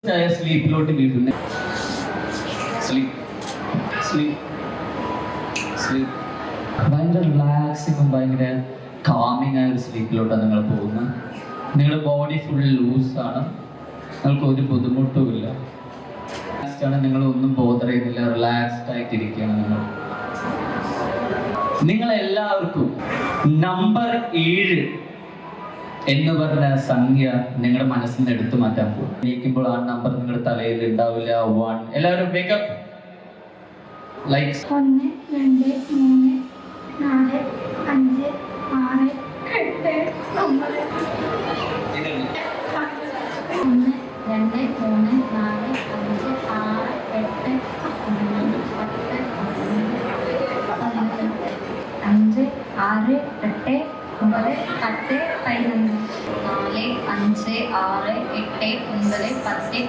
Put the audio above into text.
സ്ലീപ്പിലോട്ട് വീഴുന്നത്. Sleep sleep sleep ഭയങ്കര റിലാക്സിങ്ങും ഭയങ്കര കാമിങ് ആയ ഒരു സ്ലീപ്പിലോട്ടാണ് നിങ്ങൾ പോകുന്നത്. നിങ്ങളുടെ ബോഡി ഫുൾ ലൂസാണ്, നിങ്ങൾക്ക് ഒരു ബുദ്ധിമുട്ടുമില്ല. നിങ്ങൾ ഒന്നും ബോധർ ചെയ്യുന്നില്ല, റിലാക്സ്ഡ് ആയിട്ടിരിക്കുകയാണ് നിങ്ങളെല്ലാവർക്കും നമ്പർ 7 എന്ന് പറഞ്ഞ സംഖ്യ നിങ്ങളുടെ മനസ്സിൽ നിന്ന് എടുത്തു മാറ്റാൻ പോകും. എണീക്കുമ്പോൾ ആ നമ്പർ നിങ്ങളുടെ തലയിൽ ഉണ്ടാവില്ല. 1. എല്ലാവരും വേക്കപ്പ്. ലൈക്സ് 1 2 3 4 5 6 8 9 10 11 12 13 14 15 16 18 19 10